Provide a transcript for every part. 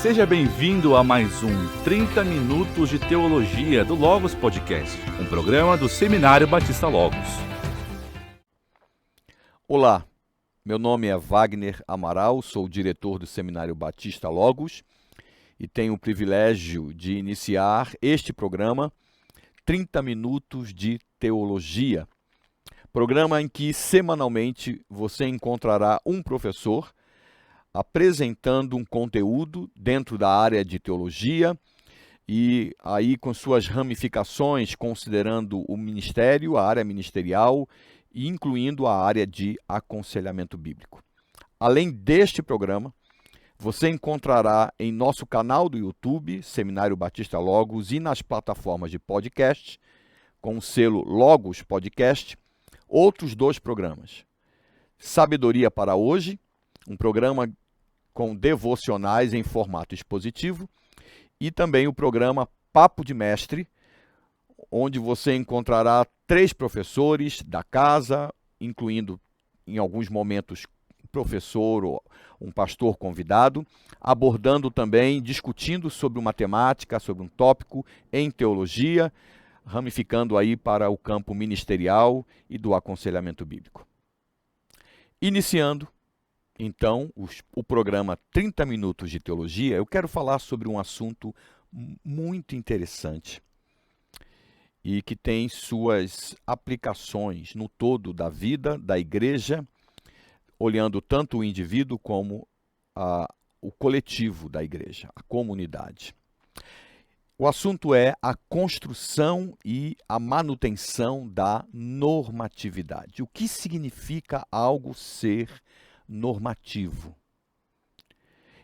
Seja bem-vindo a mais um 30 Minutos de Teologia do Logos Podcast, um programa do Seminário Batista Logos. Olá, meu nome é Wagner Amaral, sou o diretor do Seminário Batista Logos e tenho o privilégio de iniciar este programa 30 Minutos de Teologia, programa em que semanalmente você encontrará um professor apresentando um conteúdo dentro da área de teologia e aí com suas ramificações, considerando o ministério, a área ministerial e incluindo a área de aconselhamento bíblico. Além deste programa, você encontrará em nosso canal do YouTube, Seminário Batista Logos, e nas plataformas de podcast, com o selo Logos Podcast, outros 2 programas. Sabedoria para Hoje, um programa com devocionais em formato expositivo, e também o programa Papo de Mestre, onde você encontrará 3 professores da casa, incluindo em alguns momentos um professor ou um pastor convidado, abordando também, discutindo sobre uma temática, sobre um tópico em teologia, ramificando aí para o campo ministerial e do aconselhamento bíblico. Iniciando então, o programa 30 Minutos de Teologia, eu quero falar sobre um assunto muito interessante e que tem suas aplicações no todo da vida da igreja, olhando tanto o indivíduo como o coletivo da igreja, a comunidade. O assunto é a construção e a manutenção da normatividade. O que significa algo ser normativo?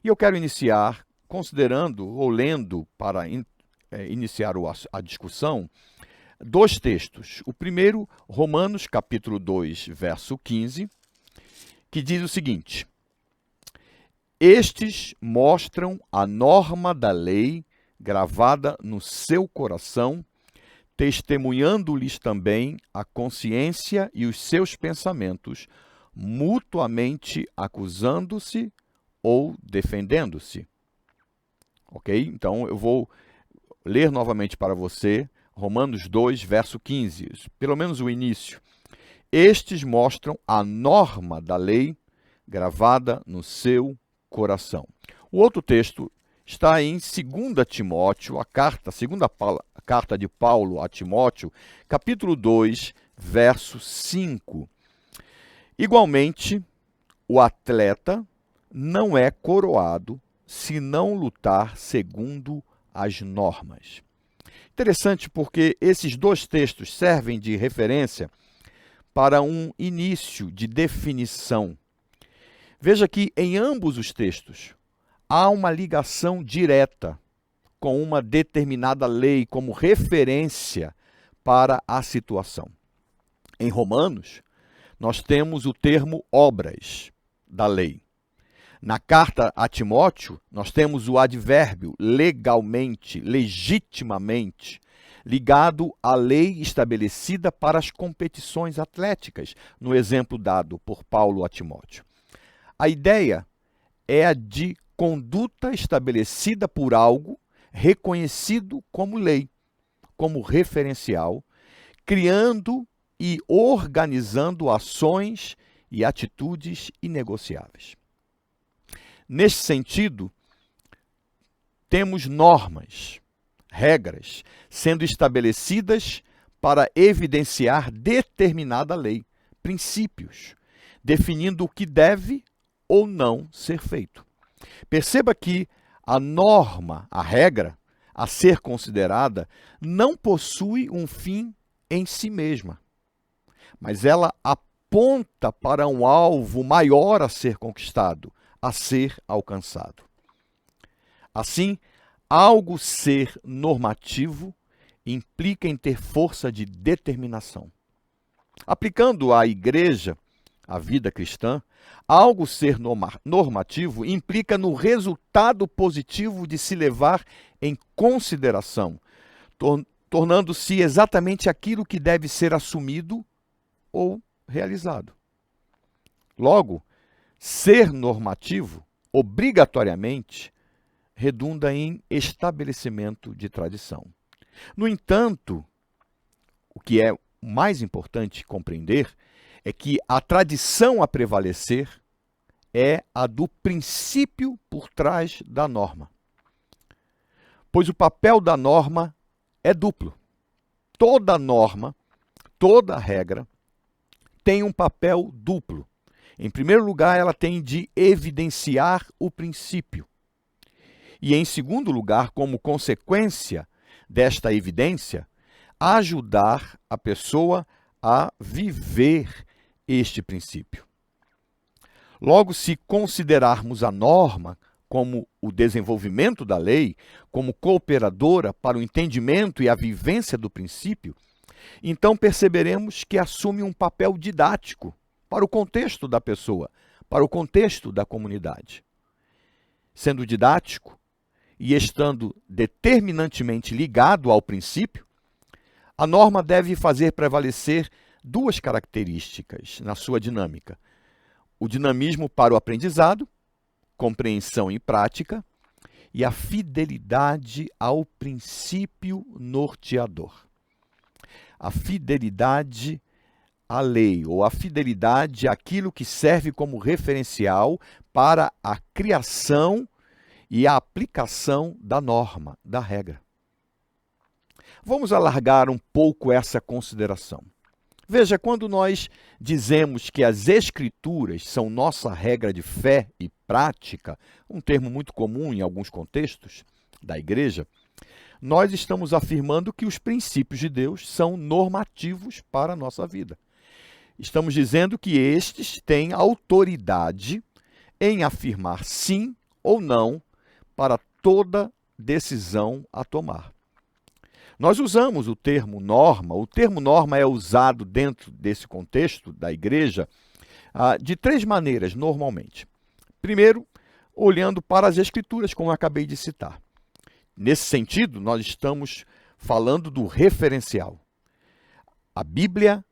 E eu quero iniciar considerando ou lendo, para iniciar a discussão, 2 textos. O primeiro, Romanos capítulo 2, verso 15, que diz o seguinte: estes mostram a norma da lei gravada no seu coração, testemunhando-lhes também a consciência e os seus pensamentos, mutuamente acusando-se ou defendendo-se. Ok? Então, eu vou ler novamente para você Romanos 2, verso 15, pelo menos o início. Estes mostram a norma da lei gravada no seu coração. O outro texto está em 2 Timóteo, a segunda carta de Paulo a Timóteo, capítulo 2, verso 5. Igualmente, o atleta não é coroado se não lutar segundo as normas. Interessante porque esses 2 textos servem de referência para um início de definição. Veja que em ambos os textos há uma ligação direta com uma determinada lei como referência para a situação. Em Romanos, nós temos o termo obras da lei. Na carta a Timóteo, nós temos o advérbio legalmente, legitimamente, ligado à lei estabelecida para as competições atléticas, no exemplo dado por Paulo a Timóteo. A ideia é a de conduta estabelecida por algo reconhecido como lei, como referencial, criando e organizando ações e atitudes inegociáveis. Neste sentido, temos normas, regras, sendo estabelecidas para evidenciar determinada lei, princípios, definindo o que deve ou não ser feito. Perceba que a norma, a regra, a ser considerada, não possui um fim em si mesma, mas ela aponta para um alvo maior a ser conquistado, a ser alcançado. Assim, algo ser normativo implica em ter força de determinação. Aplicando à igreja, à vida cristã, algo ser normativo implica no resultado positivo de se levar em consideração, tornando-se exatamente aquilo que deve ser assumido ou realizado. Logo, ser normativo, obrigatoriamente, redunda em estabelecimento de tradição. No entanto, o que é mais importante compreender é que a tradição a prevalecer é a do princípio por trás da norma. Pois o papel da norma é duplo. Toda norma, toda regra tem um papel duplo. Em primeiro lugar, ela tem de evidenciar o princípio. E, em segundo lugar, como consequência desta evidência, ajudar a pessoa a viver este princípio. Logo, se considerarmos a norma como o desenvolvimento da lei, como cooperadora para o entendimento e a vivência do princípio, então perceberemos que assume um papel didático para o contexto da pessoa, para o contexto da comunidade. Sendo didático e estando determinantemente ligado ao princípio, a norma deve fazer prevalecer duas características na sua dinâmica: o dinamismo para o aprendizado, compreensão e prática, e a fidelidade ao princípio norteador. A fidelidade à lei, ou a fidelidade àquilo que serve como referencial para a criação e a aplicação da norma, da regra. Vamos alargar um pouco essa consideração. Veja, quando nós dizemos que as Escrituras são nossa regra de fé e prática, um termo muito comum em alguns contextos da igreja, nós estamos afirmando que os princípios de Deus são normativos para a nossa vida. Estamos dizendo que estes têm autoridade em afirmar sim ou não para toda decisão a tomar. Nós usamos o termo norma é usado dentro desse contexto da igreja de três maneiras, normalmente. Primeiro, olhando para as Escrituras, como eu acabei de citar. Nesse sentido, nós estamos falando do referencial. A Bíblia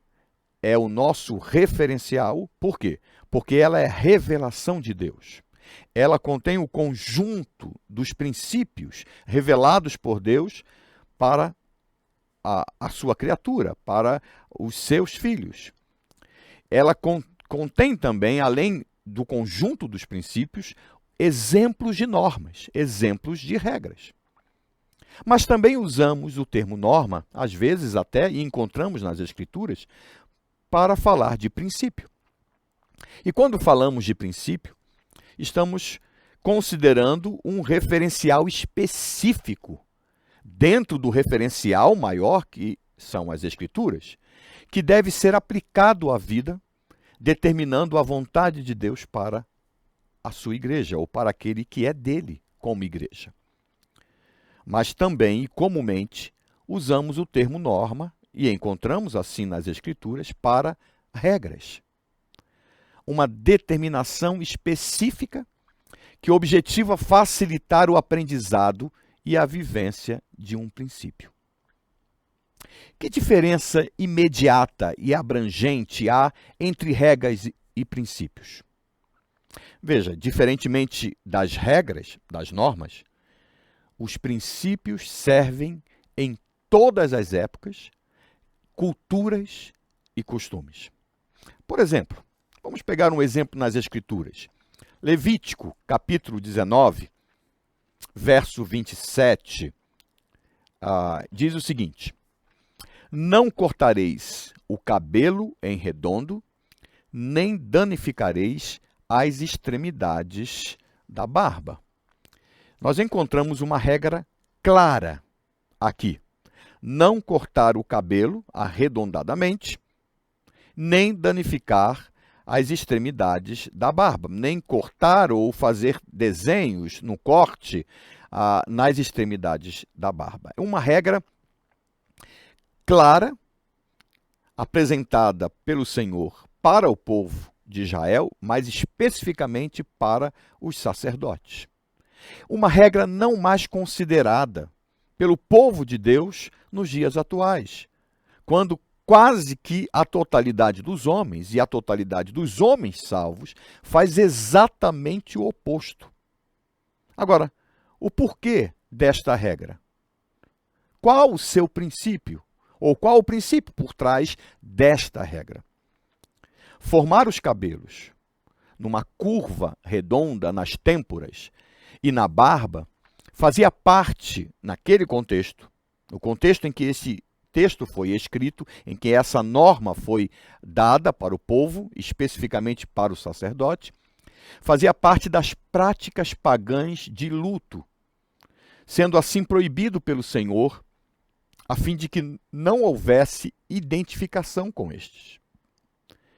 é o nosso referencial, por quê? Porque ela é revelação de Deus. Ela contém o conjunto dos princípios revelados por Deus para a sua criatura, para os seus filhos. Ela contém também, além do conjunto dos princípios, exemplos de normas, exemplos de regras. Mas também usamos o termo norma, às vezes até, e encontramos nas Escrituras, para falar de princípio. E quando falamos de princípio, estamos considerando um referencial específico dentro do referencial maior, que são as Escrituras, que deve ser aplicado à vida, determinando a vontade de Deus para a sua igreja, ou para aquele que é dele como igreja. Mas também, e comumente, usamos o termo norma, e encontramos assim nas Escrituras, para regras. Uma determinação específica que objetiva facilitar o aprendizado e a vivência de um princípio. Que diferença imediata e abrangente há entre regras e princípios? Veja, diferentemente das regras, das normas, os princípios servem em todas as épocas, culturas e costumes. Por exemplo, vamos pegar um exemplo nas Escrituras. Levítico, capítulo 19, verso 27, diz o seguinte: não cortareis o cabelo em redondo, nem danificareis as extremidades da barba. Nós encontramos uma regra clara aqui: não cortar o cabelo arredondadamente, nem danificar as extremidades da barba, nem cortar ou fazer desenhos no corte nas extremidades da barba. É uma regra clara, apresentada pelo Senhor para o povo de Israel, mas especificamente para os sacerdotes. Uma regra não mais considerada pelo povo de Deus nos dias atuais, quando quase que a totalidade dos homens e a totalidade dos homens salvos faz exatamente o oposto. Agora, o porquê desta regra. Qual o seu princípio? Ou qual o princípio por trás desta regra? Formar os cabelos numa curva redonda nas têmporas e na barba fazia parte, naquele contexto, no contexto em que esse texto foi escrito, em que essa norma foi dada para o povo, especificamente para o sacerdote, fazia parte das práticas pagãs de luto, sendo assim proibido pelo Senhor, a fim de que não houvesse identificação com estes.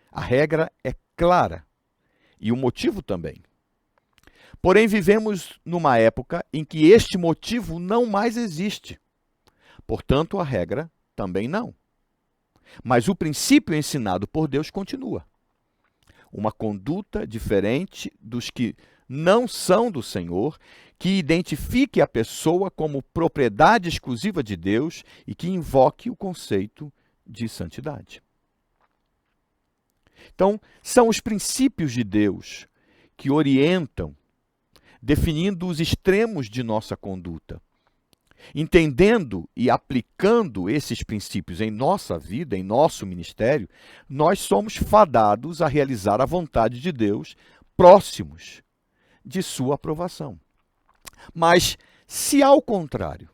A regra é clara e o motivo também. Porém, vivemos numa época em que este motivo não mais existe. Portanto, a regra também não. Mas o princípio ensinado por Deus continua. Uma conduta diferente dos que não são do Senhor, que identifique a pessoa como propriedade exclusiva de Deus e que invoque o conceito de santidade. Então, são os princípios de Deus que orientam, definindo os extremos de nossa conduta. Entendendo e aplicando esses princípios em nossa vida, em nosso ministério, nós somos fadados a realizar a vontade de Deus, próximos de sua aprovação. Mas, se ao contrário,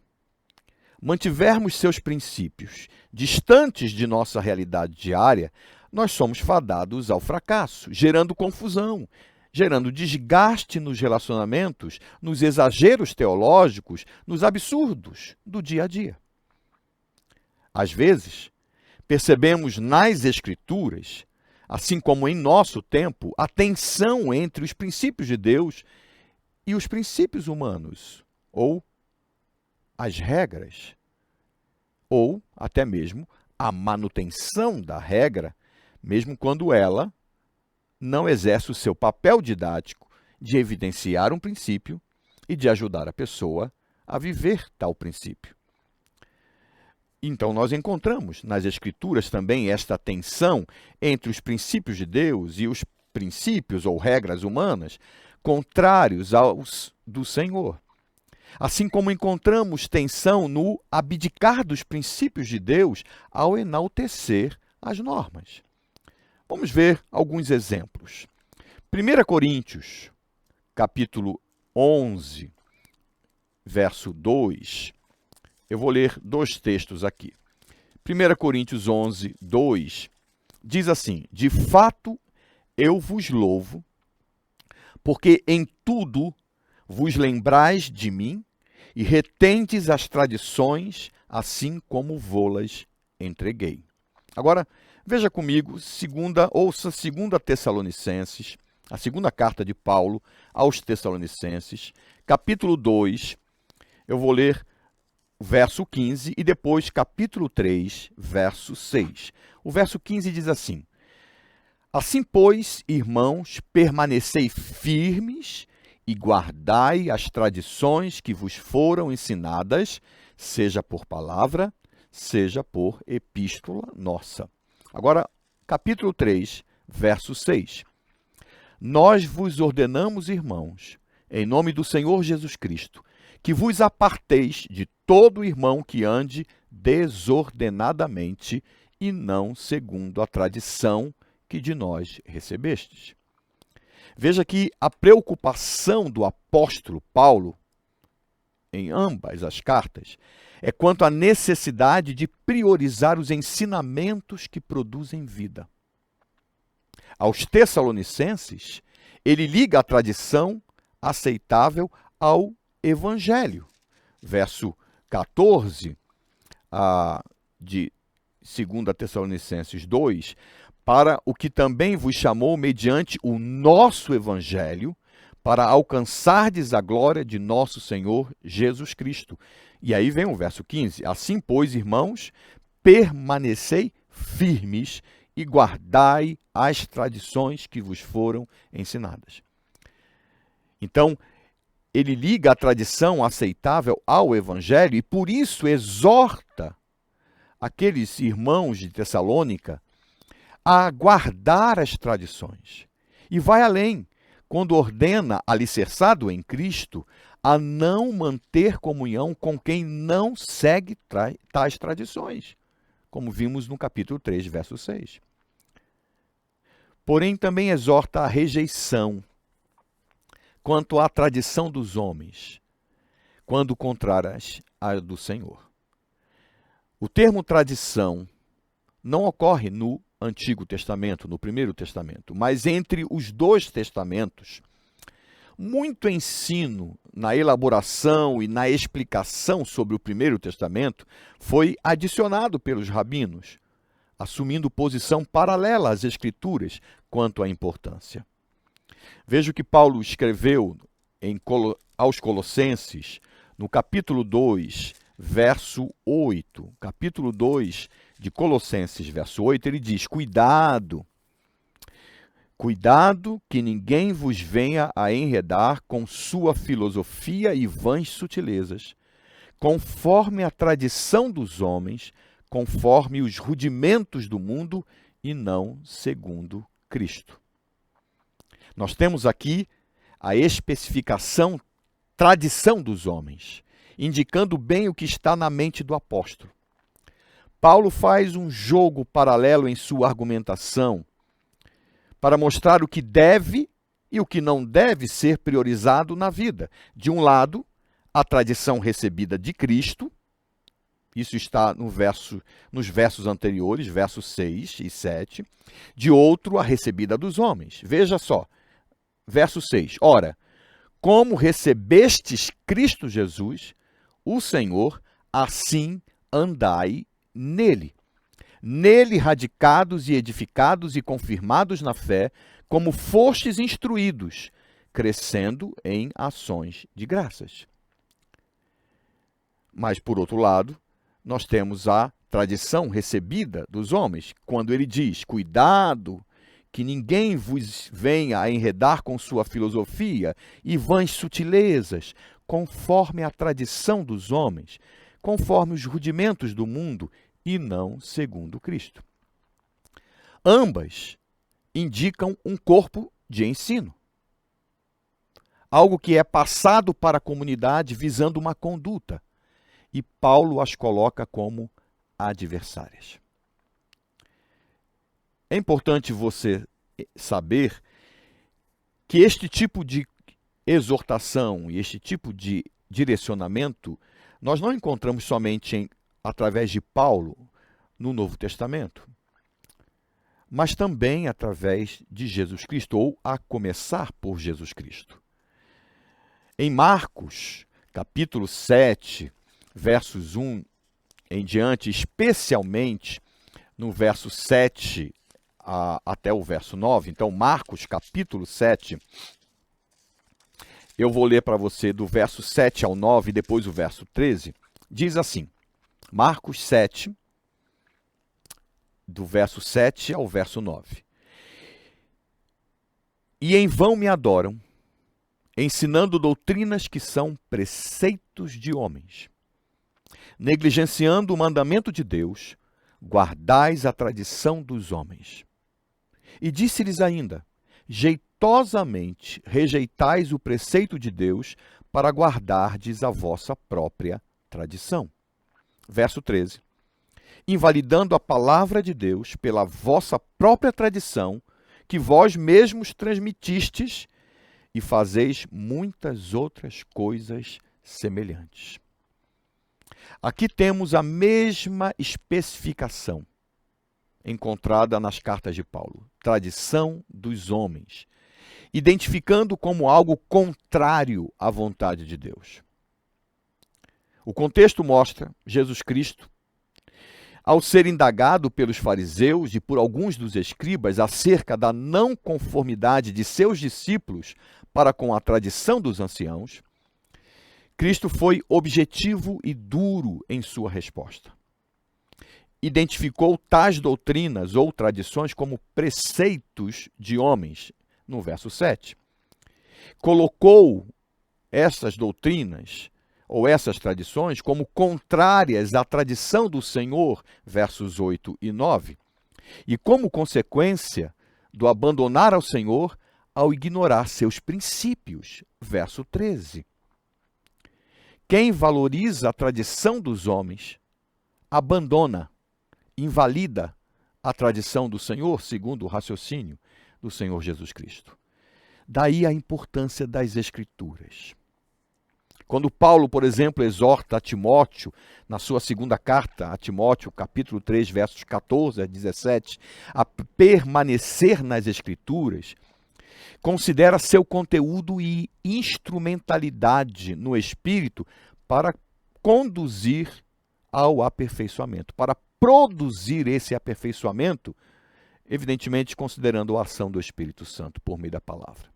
mantivermos seus princípios distantes de nossa realidade diária, nós somos fadados ao fracasso, gerando confusão, gerando desgaste nos relacionamentos, nos exageros teológicos, nos absurdos do dia a dia. Às vezes, percebemos nas Escrituras, assim como em nosso tempo, a tensão entre os princípios de Deus e os princípios humanos, ou as regras, ou até mesmo a manutenção da regra, mesmo quando ela não exerce o seu papel didático de evidenciar um princípio e de ajudar a pessoa a viver tal princípio. Então, nós encontramos nas Escrituras também esta tensão entre os princípios de Deus e os princípios ou regras humanas contrários aos do Senhor. Assim como encontramos tensão no abdicar dos princípios de Deus ao enaltecer as normas. Vamos ver alguns exemplos. 1 Coríntios, capítulo 11, verso 2. Eu vou ler dois textos aqui. 1 Coríntios 11, 2, diz assim: de fato, eu vos louvo, porque em tudo vos lembrais de mim e retendes as tradições, assim como vô-las entreguei. Agora, veja comigo, ouça 2 Tessalonicenses, a segunda carta de Paulo aos Tessalonicenses, capítulo 2, eu vou ler o verso 15 e depois capítulo 3, verso 6. O verso 15 diz assim: assim, pois, irmãos, permanecei firmes e guardai as tradições que vos foram ensinadas, seja por palavra, seja por epístola nossa. Agora, capítulo 3, verso 6. Nós vos ordenamos, irmãos, em nome do Senhor Jesus Cristo, que vos aparteis de todo irmão que ande desordenadamente e não segundo a tradição que de nós recebestes. Veja que a preocupação do apóstolo Paulo, em ambas as cartas, é quanto à necessidade de priorizar os ensinamentos que produzem vida. Aos Tessalonicenses, ele liga a tradição aceitável ao Evangelho. Verso 14 de 2 Tessalonicenses 2, para o que também vos chamou mediante o nosso Evangelho, para alcançardes a glória de nosso Senhor Jesus Cristo. E aí vem o verso 15. Assim, pois, irmãos, permanecei firmes e guardai as tradições que vos foram ensinadas. Então, ele liga a tradição aceitável ao Evangelho e por isso exorta aqueles irmãos de Tessalônica a guardar as tradições. E vai além, quando ordena, alicerçado em Cristo, a não manter comunhão com quem não segue tais tradições, como vimos no capítulo 3, verso 6. Porém, também exorta a rejeição quanto à tradição dos homens, quando contrárias à do Senhor. O termo tradição não ocorre no Antigo Testamento, no Primeiro Testamento, mas entre os dois testamentos, muito ensino na elaboração e na explicação sobre o Primeiro Testamento foi adicionado pelos rabinos, assumindo posição paralela às Escrituras quanto à importância. Veja o que Paulo escreveu aos Colossenses, no capítulo 2, verso 8. Capítulo 2 de Colossenses, verso 8, ele diz: Cuidado que ninguém vos venha a enredar com sua filosofia e vãs sutilezas, conforme a tradição dos homens, conforme os rudimentos do mundo e não segundo Cristo. Nós temos aqui a especificação tradição dos homens, indicando bem o que está na mente do apóstolo. Paulo faz um jogo paralelo em sua argumentação para mostrar o que deve e o que não deve ser priorizado na vida. De um lado, a tradição recebida de Cristo, isso está nos versos anteriores, versos 6 e 7. De outro, a recebida dos homens. Veja só, verso 6. Ora, como recebestes Cristo Jesus, o Senhor, assim andai nele. Nele radicados e edificados e confirmados na fé, como fostes instruídos, crescendo em ações de graças. Mas, por outro lado, nós temos a tradição recebida dos homens, quando ele diz: cuidado, que ninguém vos venha a enredar com sua filosofia e vãs sutilezas, conforme a tradição dos homens, conforme os rudimentos do mundo, e não segundo Cristo. Ambas indicam um corpo de ensino, algo que é passado para a comunidade visando uma conduta, e Paulo as coloca como adversárias. É importante você saber que este tipo de exortação e este tipo de direcionamento nós não encontramos somente através de Paulo no Novo Testamento, mas também através de Jesus Cristo, ou a começar por Jesus Cristo. Em Marcos, capítulo 7, versos 1 em diante, especialmente no verso 7 até o verso 9, então Marcos, capítulo 7, eu vou ler para você do verso 7 ao 9, e depois o verso 13, diz assim, Marcos 7, do verso 7 ao verso 9. E em vão me adoram, ensinando doutrinas que são preceitos de homens. Negligenciando o mandamento de Deus, guardais a tradição dos homens. E disse-lhes ainda, jeitosamente rejeitais o preceito de Deus para guardardes a vossa própria tradição. Verso 13. Invalidando a palavra de Deus pela vossa própria tradição, que vós mesmos transmitistes, e fazeis muitas outras coisas semelhantes. Aqui temos a mesma especificação encontrada nas cartas de Paulo, tradição dos homens, identificando como algo contrário à vontade de Deus. O contexto mostra Jesus Cristo, ao ser indagado pelos fariseus e por alguns dos escribas acerca da não conformidade de seus discípulos para com a tradição dos anciãos, Cristo foi objetivo e duro em sua resposta. Identificou tais doutrinas ou tradições como preceitos de homens, no verso 7. Colocou essas doutrinas ou essas tradições como contrárias à tradição do Senhor, versos 8 e 9, e como consequência do abandonar ao Senhor ao ignorar seus princípios, verso 13. Quem valoriza a tradição dos homens abandona, invalida a tradição do Senhor, segundo o raciocínio do Senhor Jesus Cristo. Daí a importância das Escrituras. Quando Paulo, por exemplo, exorta a Timóteo, na sua segunda carta a Timóteo, capítulo 3, versos 14 a 17, a permanecer nas Escrituras, considera seu conteúdo e instrumentalidade no Espírito para conduzir ao aperfeiçoamento, para produzir esse aperfeiçoamento, evidentemente considerando a ação do Espírito Santo por meio da palavra.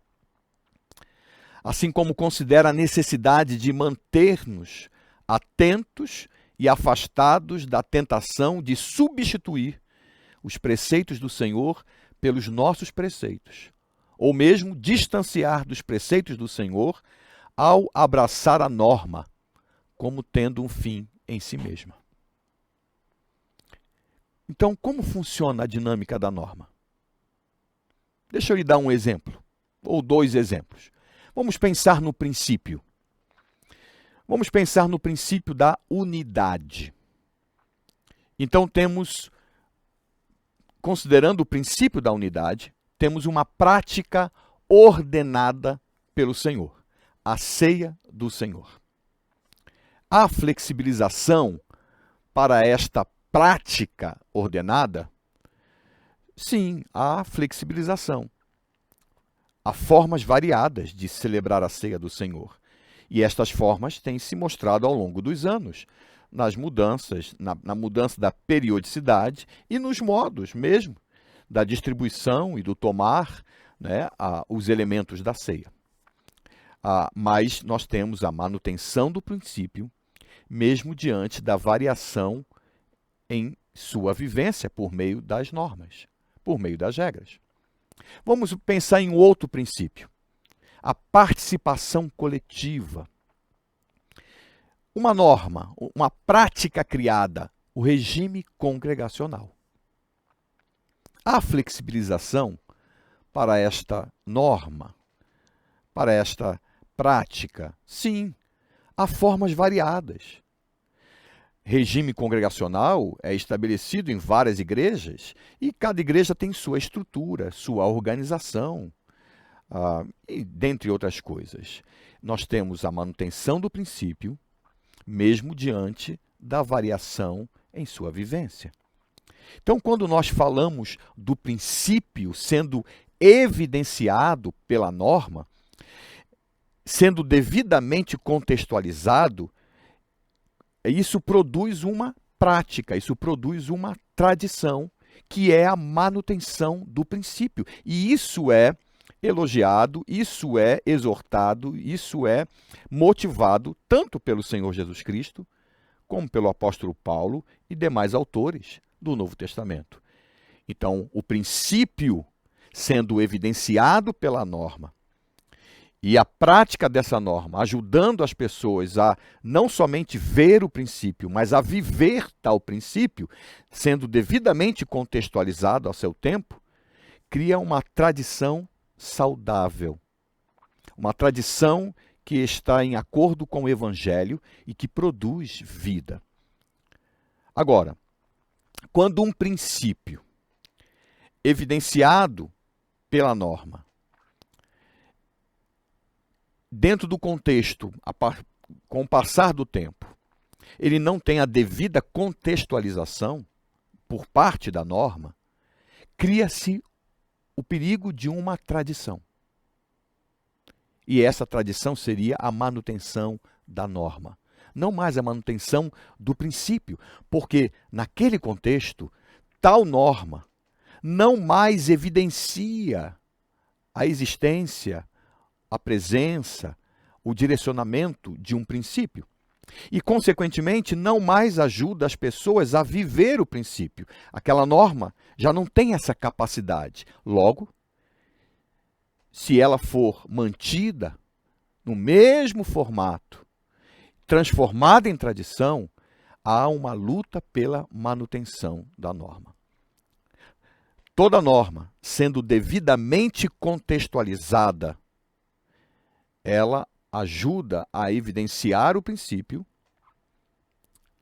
Assim como considera a necessidade de manter-nos atentos e afastados da tentação de substituir os preceitos do Senhor pelos nossos preceitos, ou mesmo distanciar dos preceitos do Senhor ao abraçar a norma como tendo um fim em si mesma. Então, como funciona a dinâmica da norma? Deixa eu lhe dar um exemplo, ou dois exemplos. Vamos pensar no princípio. Vamos pensar no princípio da unidade. Então temos, considerando o princípio da unidade, temos uma prática ordenada pelo Senhor, a ceia do Senhor. A flexibilização para esta prática ordenada? Sim, há flexibilização. Há formas variadas de celebrar a ceia do Senhor. E estas formas têm se mostrado ao longo dos anos, nas mudanças, na mudança da periodicidade e nos modos mesmo da distribuição e do tomar, né, os elementos da ceia. Mas nós temos a manutenção do princípio, mesmo diante da variação em sua vivência por meio das normas, por meio das regras. Vamos pensar em outro princípio, a participação coletiva. Uma norma, uma prática criada, o regime congregacional. Há flexibilização para esta norma, para esta prática? Sim, há formas variadas. Regime congregacional é estabelecido em várias igrejas e cada igreja tem sua estrutura, sua organização, e dentre outras coisas. Nós temos a manutenção do princípio, mesmo diante da variação em sua vivência. Então, quando nós falamos do princípio sendo evidenciado pela norma, sendo devidamente contextualizado, isso produz uma prática, isso produz uma tradição, que é a manutenção do princípio. E isso é elogiado, isso é exortado, isso é motivado tanto pelo Senhor Jesus Cristo, como pelo apóstolo Paulo e demais autores do Novo Testamento. Então, o princípio sendo evidenciado pela norma, e a prática dessa norma, ajudando as pessoas a não somente ver o princípio, mas a viver tal princípio, sendo devidamente contextualizado ao seu tempo, cria uma tradição saudável. Uma tradição que está em acordo com o Evangelho e que produz vida. Agora, quando um princípio evidenciado pela norma, dentro do contexto, com o passar do tempo, ele não tem a devida contextualização por parte da norma, cria-se o perigo de uma tradição. E essa tradição seria a manutenção da norma, não mais a manutenção do princípio, porque naquele contexto, tal norma não mais evidencia a existência, a presença, o direcionamento de um princípio. E, consequentemente, não mais ajuda as pessoas a viver o princípio. Aquela norma já não tem essa capacidade. Logo, se ela for mantida no mesmo formato, transformada em tradição, há uma luta pela manutenção da norma. Toda norma, sendo devidamente contextualizada, ela ajuda a evidenciar o princípio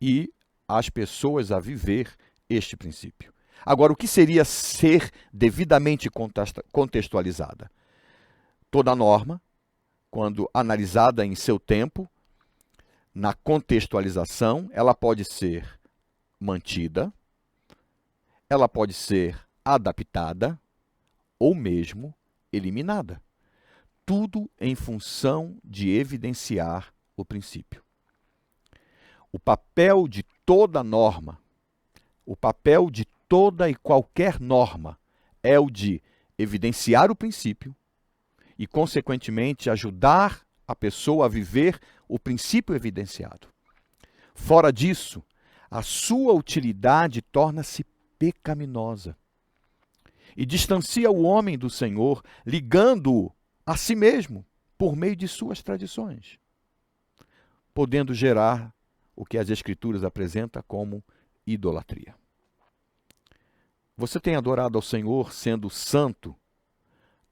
e as pessoas a viver este princípio. Agora, o que seria ser devidamente contextualizada? Toda norma, quando analisada em seu tempo, na contextualização, ela pode ser mantida, ela pode ser adaptada ou mesmo eliminada. Tudo em função de evidenciar o princípio. O papel de toda norma, o papel de toda e qualquer norma é o de evidenciar o princípio e, consequentemente, ajudar a pessoa a viver o princípio evidenciado. Fora disso, a sua utilidade torna-se pecaminosa e distancia o homem do Senhor, ligando-o a si mesmo por meio de suas tradições, podendo gerar o que as Escrituras apresentam como idolatria. Você tem adorado ao Senhor sendo santo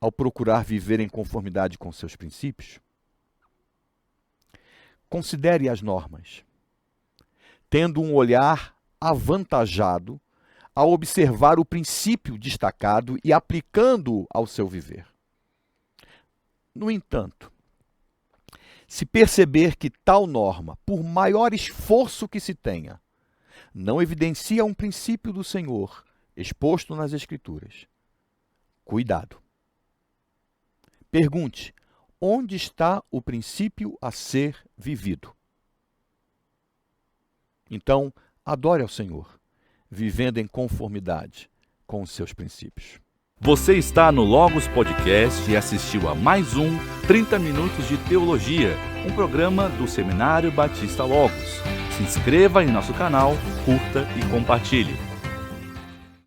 ao procurar viver em conformidade com seus princípios? Considere as normas, tendo um olhar avantajado ao observar o princípio destacado e aplicando-o ao seu viver. No entanto, se perceber que tal norma, por maior esforço que se tenha, não evidencia um princípio do Senhor exposto nas Escrituras, cuidado. Pergunte, onde está o princípio a ser vivido? Então, adore ao Senhor, vivendo em conformidade com os seus princípios. Você está no Logos Podcast e assistiu a mais um 30 Minutos de Teologia, um programa do Seminário Batista Logos. Se inscreva em nosso canal, curta e compartilhe.